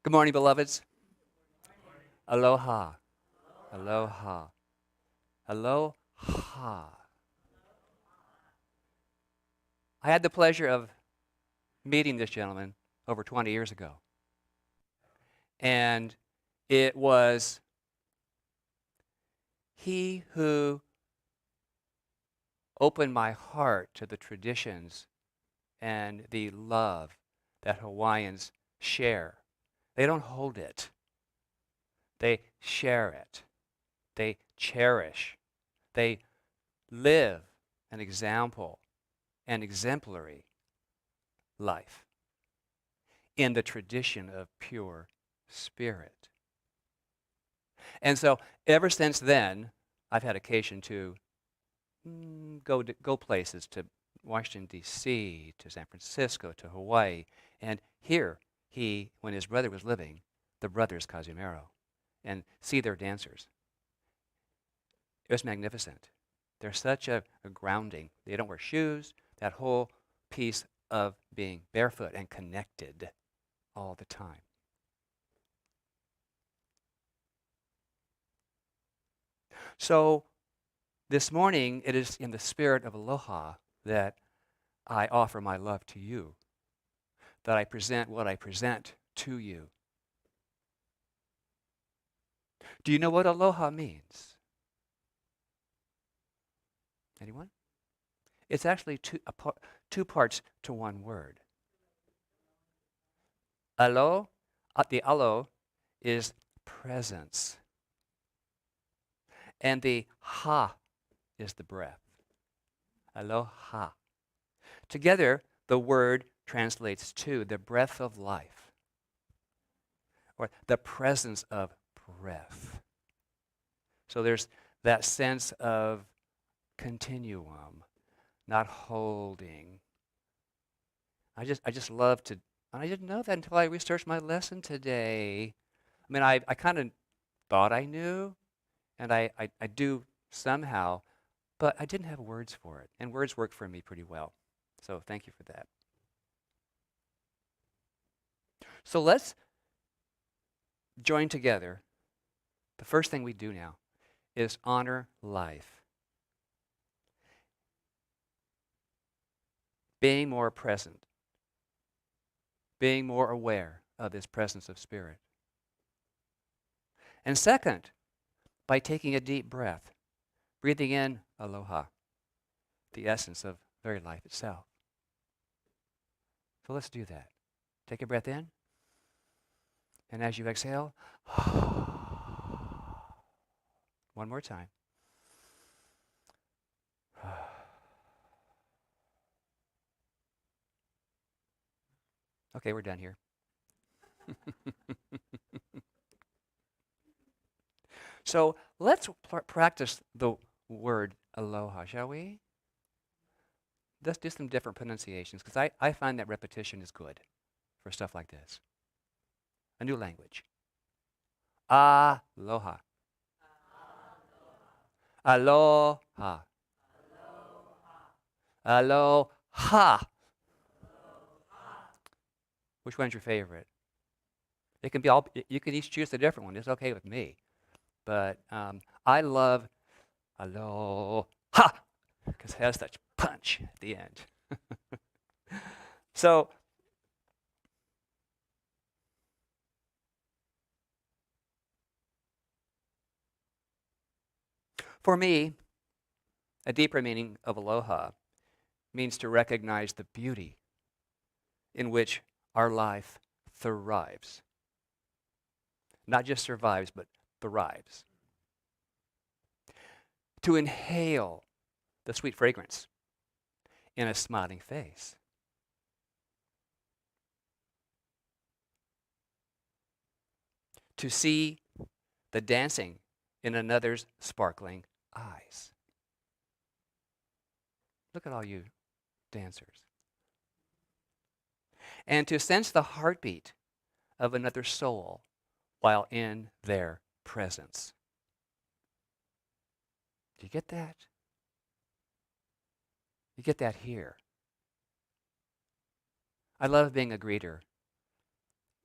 Good morning, beloveds. Aloha. Aloha. Aloha. I had the pleasure of meeting this gentleman over 20 years ago. And it was he who opened my heart to the traditions and the love that Hawaiians share. They don't hold it. They share it. They cherish. They live an example, an exemplary life in the tradition of pure spirit. And so ever since then, I've had occasion to go places, to Washington, D.C., to San Francisco, to Hawaii. And here, when his brother was living, the brothers Cazimero, and see their dancers. It was magnificent. They're such a grounding. They don't wear shoes, that whole piece of being barefoot and connected all the time. So this morning, it is in the spirit of aloha that I offer my love to you, that I present what I present to you. Do you know what aloha means? Anyone? It's actually two parts to one word. Alo, the alo is presence. And the ha is the breath. Aloha. Together, the word translates to the breath of life, or the presence of breath. So there's that sense of continuum, not holding. I just love to, and I didn't know that until I researched my lesson today. I mean, I kind of thought I knew, and I do somehow, but I didn't have words for it, and words work for me pretty well. So thank you for that. So let's join together. The first thing we do now is honor life. Being more present. Being more aware of this presence of spirit. And second, by taking a deep breath, breathing in aloha, the essence of very life itself. So let's do that. Take a breath in. And as you exhale, one more time. Okay, we're done here. So let's practice the word aloha, shall we? Let's do some different pronunciations, because I find that repetition is good for stuff like this. A new language. Aloha. Aloha. Aloha. Which one's your favorite? It can be all. You can each choose a different one. It's okay with me. But I love aloha because it has such punch at the end. So for me, a deeper meaning of aloha means to recognize the beauty in which our life thrives. Not just survives, but thrives. To inhale the sweet fragrance in a smiling face. To see the dancing in another's sparkling eyes. Look at all you dancers. And to sense the heartbeat of another soul while in their presence. Do you get that? You get that here. I love being a greeter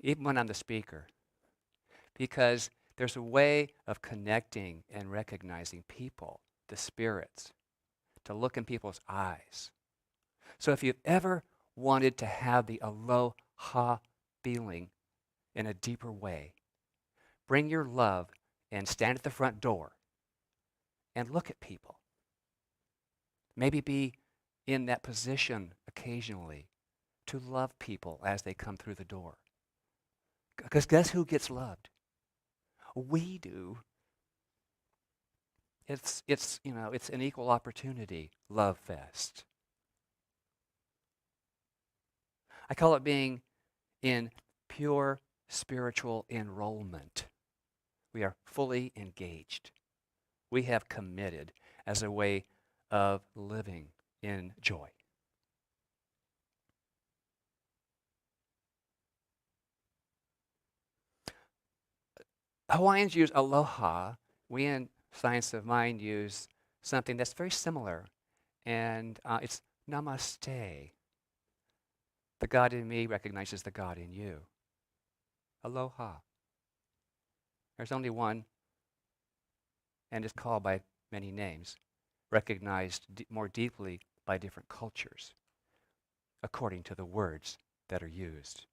even when I'm the speaker, because there's a way of connecting and recognizing people, the spirits, to look in people's eyes. So if you've ever wanted to have the aloha feeling in a deeper way, bring your love and stand at the front door and look at people. Maybe be in that position occasionally to love people as they come through the door. Because guess who gets loved? We do. It's an equal opportunity love fest. I call it being in pure spiritual enrollment. We are fully engaged. We have committed as a way of living in joy. Hawaiians use aloha. We in Science of Mind use something that's very similar, and it's namaste. The God in me recognizes the God in you. Aloha. There's only one, and it's called by many names, recognized more deeply by different cultures, according to the words that are used.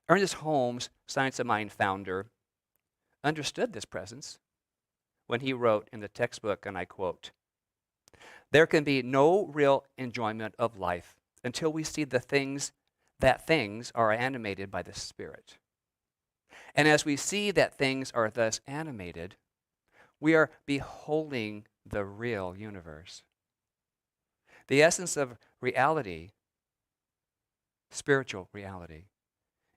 Ernest Holmes, Science of Mind founder, understood this presence when he wrote in the textbook, and I quote, "There can be no real enjoyment of life until we see that things are animated by the Spirit. And as we see that things are thus animated, we are beholding the real universe. The essence of reality, spiritual reality,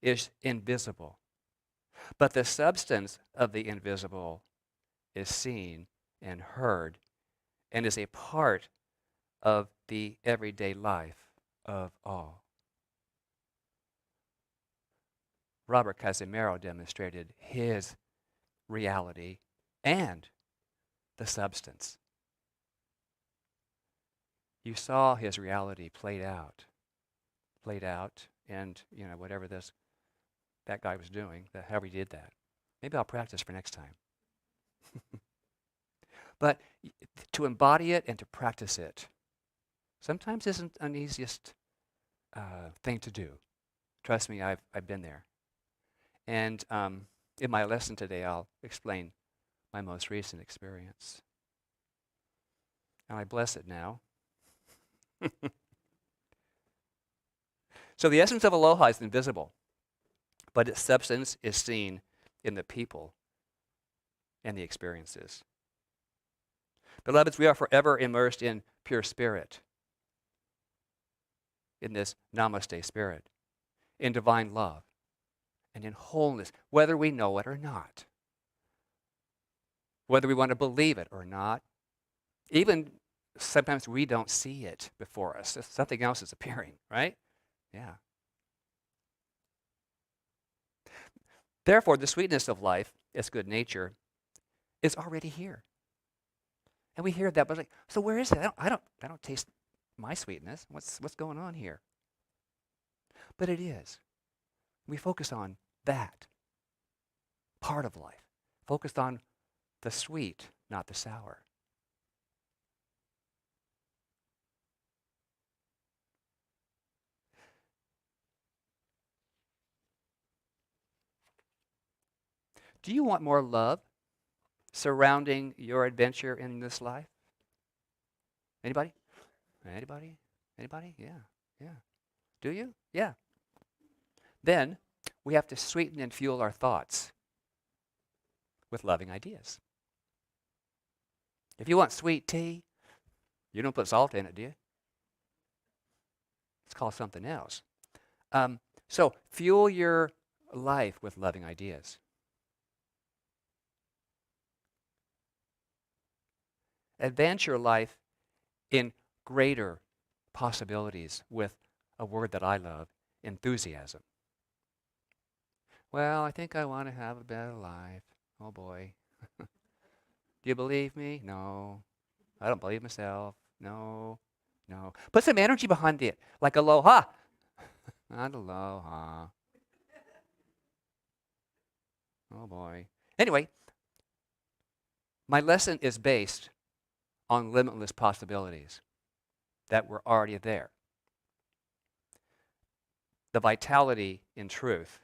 is invisible, but the substance of the invisible is seen and heard and is a part of the everyday life of all." Robert Casimiro demonstrated his reality and the substance. You saw his reality played out, and whatever that guy was doing, however he did that. Maybe I'll practice for next time. But to embody it and to practice it sometimes isn't an easiest thing to do. Trust me, I've been there. And in my lesson today, I'll explain my most recent experience. And I bless it now. So the essence of aloha is invisible, but its substance is seen in the people and the experiences. Beloveds, we are forever immersed in pure spirit, in this namaste spirit, in divine love, and in wholeness, whether we know it or not, whether we want to believe it or not. Even sometimes we don't see it before us. Something else is appearing, right? Yeah. Therefore, the sweetness of life, its good nature, is already here. And we hear that, but like, so where is it? I don't taste my sweetness. What's going on here? But it is. We focus on that part of life. Focused on the sweet, not the sour. Do you want more love surrounding your adventure in this life? Anybody? Anybody? Anybody? Yeah. Yeah. Do you? Yeah. Then we have to sweeten and fuel our thoughts with loving ideas. If you want sweet tea, you don't put salt in it, do you? It's called something else. So fuel your life with loving ideas. Advance your life in greater possibilities with a word that I love, enthusiasm. Well, I think I want to have a better life. Oh boy. Do you believe me? No. I don't believe myself. No. No. Put some energy behind it, like aloha. Not aloha. Oh boy. Anyway, my lesson is based on limitless possibilities that were already there. The vitality in truth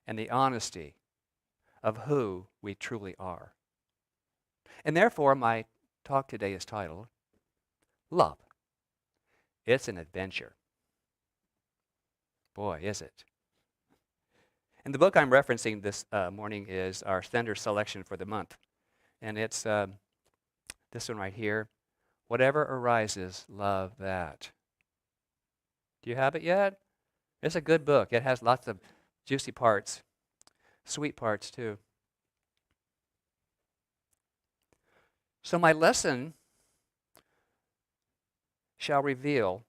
and the honesty of who we truly are. And therefore, my talk today is titled, Love. It's an adventure. Boy, is it. And the book I'm referencing this morning is our standard selection for the month. And it's this one right here. Whatever arises, love that. Do you have it yet? It's a good book. It has lots of juicy parts, sweet parts too. So my lesson shall reveal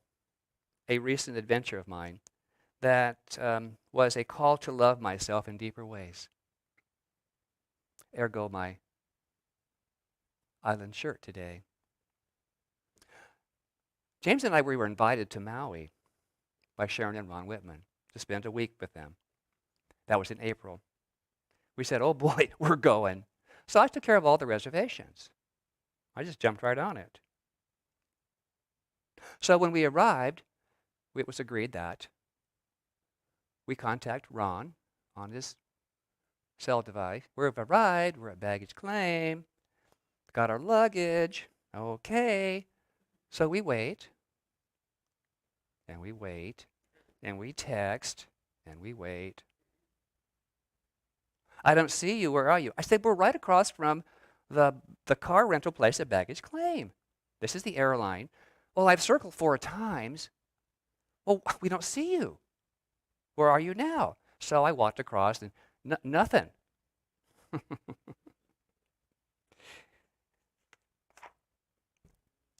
a recent adventure of mine that was a call to love myself in deeper ways. Ergo my island shirt today. James and I, we were invited to Maui by Sharon and Ron Whitman to spend a week with them. That was in April. We said, oh boy, we're going. So I took care of all the reservations. I just jumped right on it. So when we arrived, it was agreed that we contact Ron on his cell device. We've arrived, we're at baggage claim, got our luggage, okay. So we wait, and we wait, and we text, and we wait. I don't see you, where are you? I said, we're right across from the car rental place at baggage claim. This is the airline. Well, I've circled 4 times. Well, we don't see you. Where are you now? So I walked across and nothing.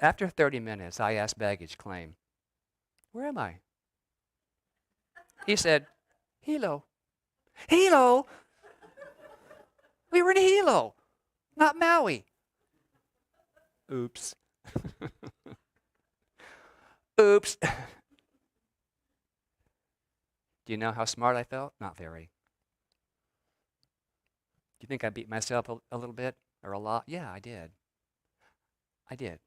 After 30 minutes, I asked baggage claim, where am I? He said, Hilo. Hilo? We were in Hilo, not Maui. Oops. Oops. Do you know how smart I felt? Not very. Do you think I beat myself a little bit or a lot? Yeah, I did. I did.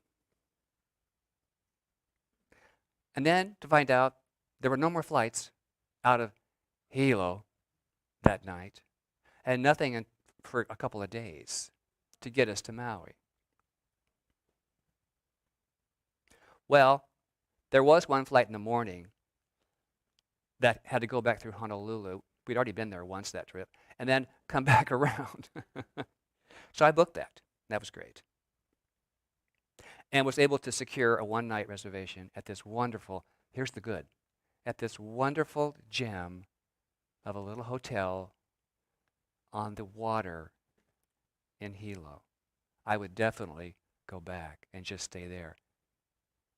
And then to find out there were no more flights out of Hilo that night and nothing for a couple of days to get us to Maui. Well, there was one flight in the morning that had to go back through Honolulu. We'd already been there once that trip, and then come back around. So I booked that. That was great. And was able to secure a one-night reservation at this wonderful, here's the good, at this wonderful gem of a little hotel on the water in Hilo. I would definitely go back and just stay there.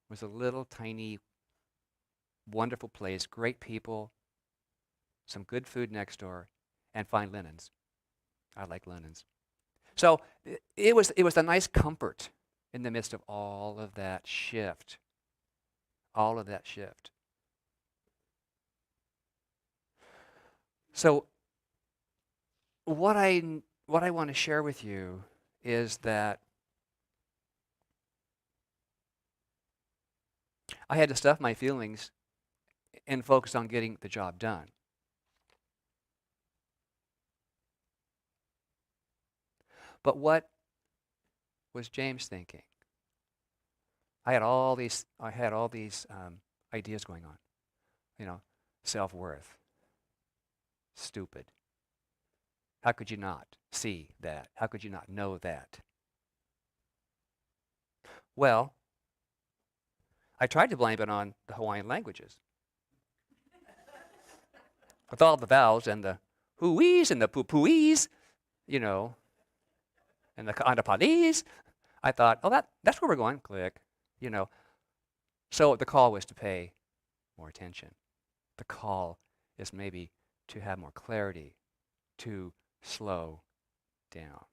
It was a little tiny, wonderful place, great people, some good food next door, and fine linens. I like linens. So it was a nice comfort in the midst of all of that shift. All of that shift. So what I want to share with you is that I had to stuff my feelings and focus on getting the job done. But what was James thinking? I had all these ideas going on. You know, self-worth. Stupid. How could you not see that? How could you not know that? Well, I tried to blame it on the Hawaiian languages. With all the vowels and the huis and the pupuis, you know, and the ka'anapalis, I thought, oh, that's where we're going. Click, you know. So the call was to pay more attention. The call is maybe to have more clarity, to slow down.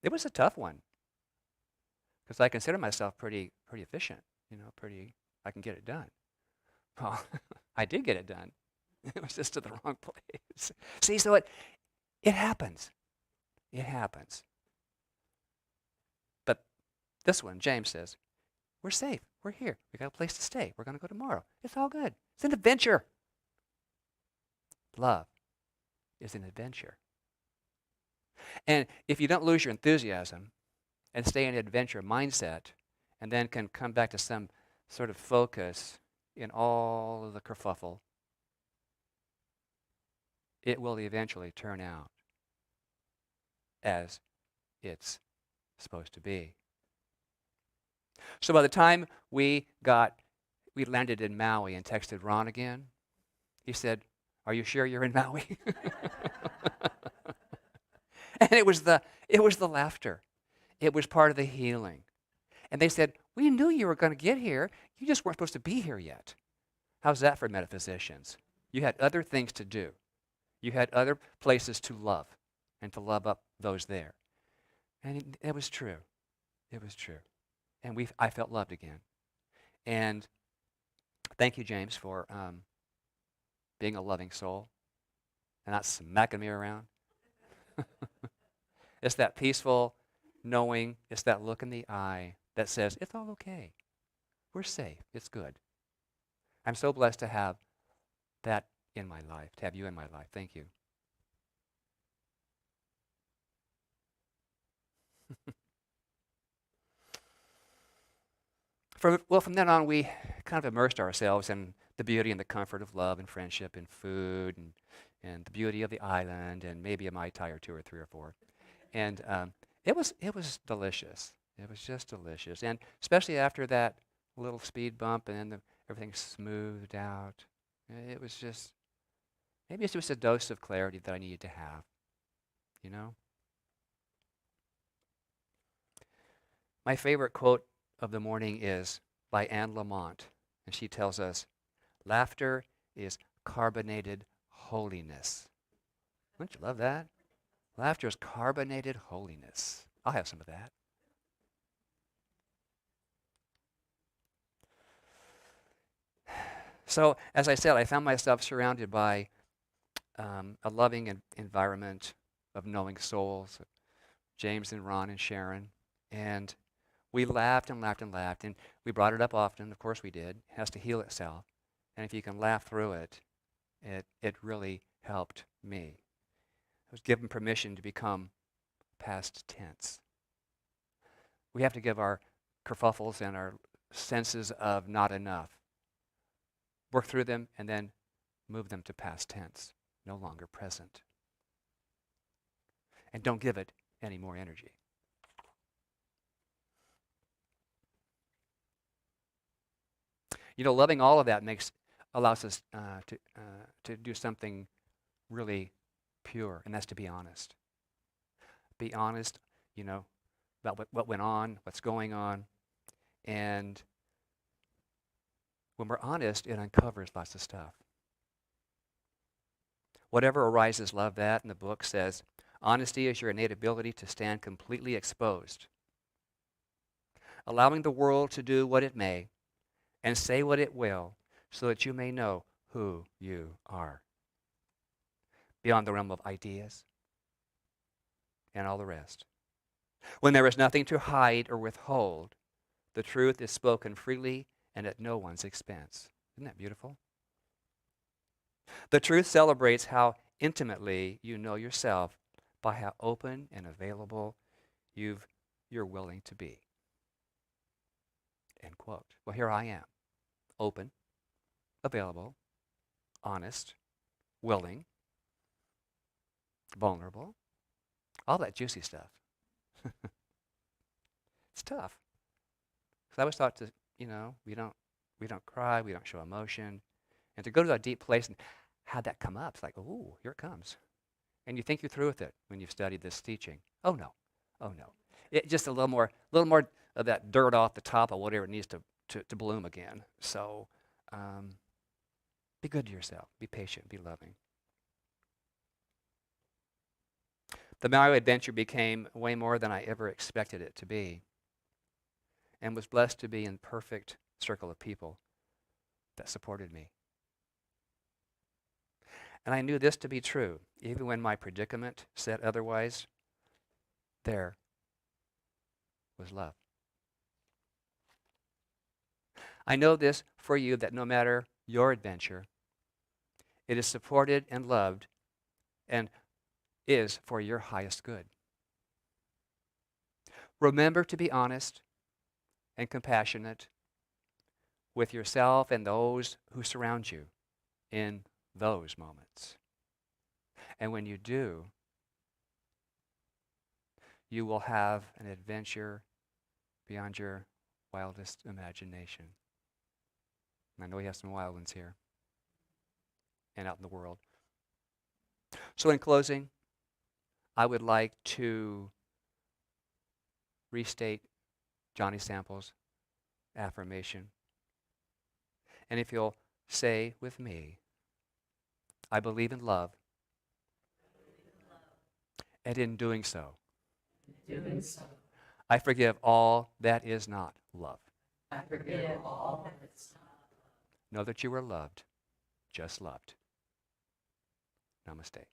It was a tough one because I consider myself pretty efficient, you know, pretty I can get it done. Well, I did get it done. It was just to the wrong place. See, so it happens. It happens. But this one, James says, we're safe. We're here. We got a place to stay. We're going to go tomorrow. It's all good. It's an adventure. Love is an adventure. And if you don't lose your enthusiasm and stay in an adventure mindset, and then can come back to some sort of focus in all of the kerfuffle, it will eventually turn out as it's supposed to be. So by the time we landed in Maui and texted Ron again, he said, "Are you sure you're in Maui?" And it was the laughter. It was part of the healing. And they said, "We knew you were going to get here. You just weren't supposed to be here yet." How's that for metaphysicians? You had other things to do. You had other places to love and to love up those there. And it was true. It was true. And I felt loved again. And thank you, James, for being a loving soul and not smacking me around. It's that peaceful knowing, it's that look in the eye that says, it's all okay. We're safe. It's good. I'm so blessed to have that in my life, to have you in my life. Thank you. From then on, we kind of immersed ourselves in the beauty and the comfort of love and friendship and food and the beauty of the island and maybe a Mai Tai or two or three or four. And it was delicious. It was just delicious. And especially after that little speed bump and then everything smoothed out. It was just, maybe it's just a dose of clarity that I needed to have, you know? My favorite quote of the morning is by Anne Lamott, and she tells us, laughter is carbonated holiness. Don't you love that? Laughter is carbonated holiness. I'll have some of that. So, as I said, I found myself surrounded by a loving environment of knowing souls, James and Ron and Sharon, and we laughed and laughed and laughed, and we brought it up often. Of course we did. It has to heal itself. And if you can laugh through it, it really helped me. I was given permission to become past tense. We have to give our kerfuffles and our senses of not enough, work through them, and then move them to past tense, no longer present. And don't give it any more energy. You know, loving all of that allows us to do something really pure, and that's to be honest. Be honest, you know, about what went on, what's going on, and when we're honest, it uncovers lots of stuff. Whatever arises, love that. And the book says, honesty is your innate ability to stand completely exposed, allowing the world to do what it may and say what it will so that you may know who you are. Beyond the realm of ideas and all the rest. When there is nothing to hide or withhold, the truth is spoken freely and at no one's expense. Isn't that beautiful? The truth celebrates how intimately you know yourself by how open and available you're willing to be. End quote. Well, here I am, open, available, honest, willing, vulnerable, all that juicy stuff. It's tough. Because I was taught to, you know, we don't cry, we don't show emotion. And to go to that deep place and have that come up, it's like, ooh, here it comes. And you think you're through with it when you've studied this teaching. Oh no. It just a little more of that dirt off the top of whatever it needs to bloom again. So be good to yourself, be patient, be loving. The Maui adventure became way more than I ever expected it to be, and was blessed to be in perfect circle of people that supported me. And I knew this to be true, even when my predicament said otherwise. There was love. I know this for you, that no matter your adventure, it is supported and loved and is for your highest good. Remember to be honest and compassionate with yourself and those who surround you in those moments. And when you do, you will have an adventure beyond your wildest imagination. And I know we have some wild ones here and out in the world. So in closing, I would like to restate Johnny Sample's affirmation. And if you'll say with me, I believe in love, and in doing so, I forgive all that is not love. I forgive all that is not. Know that you are loved, just loved. Namaste.